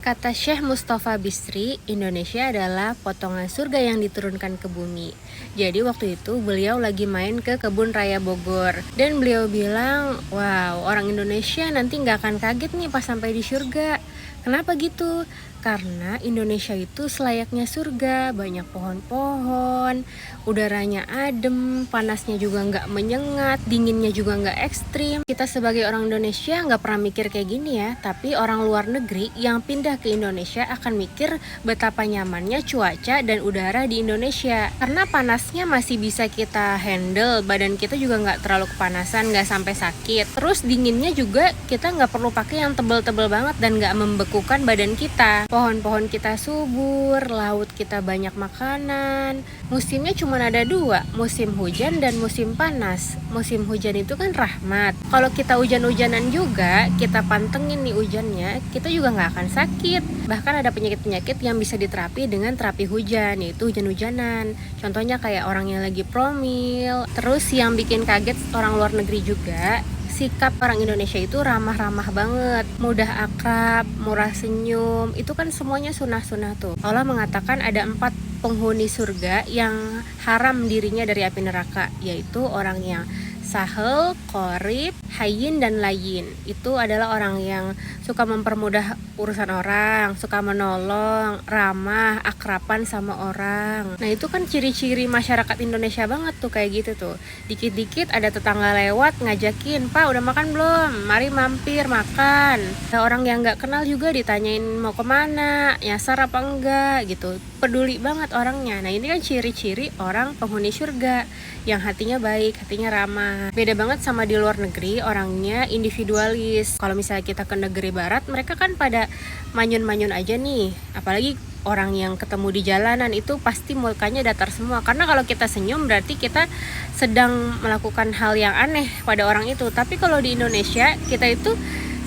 Kata Syekh Mustafa Bisri, Indonesia adalah potongan surga yang diturunkan ke bumi. Jadi waktu itu beliau lagi main ke kebun raya Bogor. Dan beliau bilang, wow, orang Indonesia nanti nggak akan kaget nih pas sampai di surga. Kenapa gitu? Karena Indonesia itu selayaknya surga, banyak pohon-pohon, udaranya adem, panasnya juga nggak menyengat, dinginnya juga nggak ekstrim. Kita sebagai orang Indonesia nggak pernah mikir kayak gini ya, tapi orang luar negeri yang pindah ke Indonesia akan mikir betapa nyamannya cuaca dan udara di Indonesia. Karena panasnya masih bisa kita handle, badan kita juga nggak terlalu kepanasan, nggak sampai sakit. Terus dinginnya juga kita nggak perlu pakai yang tebel-tebel banget dan nggak membekukan badan kita. Pohon-pohon kita subur, laut kita banyak makanan. Musimnya cuma ada dua, musim hujan dan musim panas. Musim hujan itu kan rahmat. Kalau kita hujan-hujanan juga, kita pantengin nih hujannya, kita juga nggak akan sakit. Bahkan ada penyakit-penyakit yang bisa diterapi dengan terapi hujan, yaitu hujan-hujanan. Contohnya kayak orang yang lagi promil. Terus yang bikin kaget orang luar negeri juga, sikap orang Indonesia itu ramah-ramah banget, mudah akrab, murah senyum. Itu kan semuanya sunnah-sunnah tuh. Allah mengatakan ada 4 penghuni surga yang haram dirinya dari api neraka, yaitu orang yang sahel, qorib, hayyin, dan layyin. Itu adalah orang yang suka mempermudah urusan orang, suka menolong, ramah, akraban sama orang. Nah itu kan ciri-ciri masyarakat Indonesia banget tuh, kayak gitu tuh. Dikit-dikit ada tetangga lewat ngajakin, "Pak udah makan belum? Mari mampir makan." Ada orang yang gak kenal juga ditanyain mau kemana, nyasar apa enggak gitu. Peduli banget orangnya. Nah ini kan ciri-ciri orang penghuni surga, yang hatinya baik, hatinya ramah. Beda banget sama di luar negeri, orangnya individualis. Kalau misalnya kita ke negeri barat, mereka kan pada manyun-manyun aja nih. Apalagi orang yang ketemu di jalanan itu pasti mukanya datar semua. Karena kalau kita senyum berarti kita sedang melakukan hal yang aneh pada orang itu. Tapi kalau di Indonesia, kita itu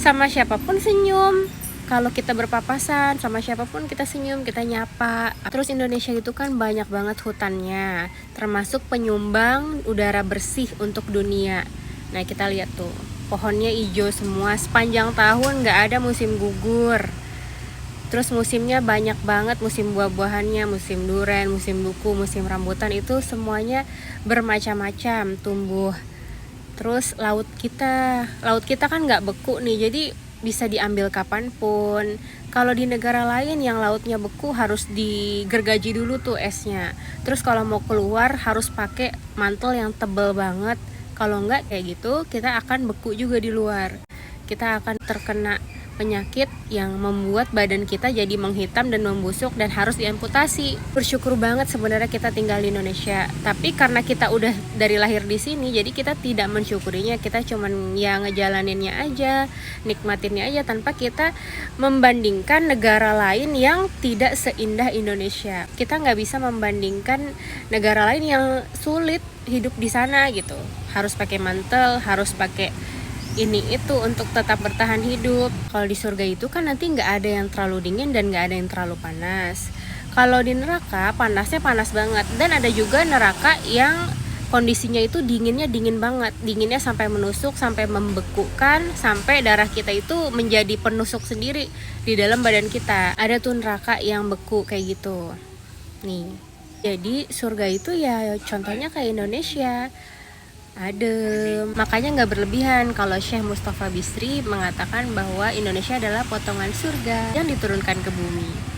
sama siapapun senyum. Kalau kita berpapasan sama siapapun kita senyum, kita nyapa. Terus Indonesia itu kan banyak banget hutannya, termasuk penyumbang udara bersih untuk dunia. Nah kita lihat tuh, pohonnya hijau semua, sepanjang tahun gak ada musim gugur. Terus musimnya banyak banget, musim buah-buahannya, musim durian, musim duku, musim rambutan, itu semuanya bermacam-macam tumbuh. Terus laut kita kan gak beku nih, jadi bisa diambil kapanpun. Kalau di negara lain yang lautnya beku harus digergaji dulu tuh esnya. Terus kalau mau keluar harus pakai mantel yang tebal banget. Kalau enggak kayak gitu, kita akan beku juga di luar. Kita akan terkena penyakit yang membuat badan kita jadi menghitam dan membusuk dan harus diamputasi. Bersyukur banget sebenarnya kita tinggal di Indonesia. Tapi karena kita udah dari lahir di sini, jadi kita tidak mensyukurinya. Kita cuman ya ngejalaninnya aja, nikmatinnya aja tanpa kita membandingkan negara lain yang tidak seindah Indonesia. Kita nggak bisa membandingkan negara lain yang sulit hidup di sana gitu. Harus pakai mantel, harus pakai ini itu untuk tetap bertahan hidup. Kalau di surga itu kan nanti nggak ada yang terlalu dingin dan nggak ada yang terlalu panas. Kalau di neraka panasnya panas banget, dan ada juga neraka yang kondisinya itu dinginnya dingin banget, dinginnya sampai menusuk, sampai membekukan, sampai darah kita itu menjadi penusuk sendiri di dalam badan kita. Ada tuh neraka yang beku kayak gitu nih. Jadi surga itu ya contohnya kayak Indonesia, adem. Makanya nggak berlebihan kalau Syekh Mustafa Bisri mengatakan bahwa Indonesia adalah potongan surga yang diturunkan ke bumi.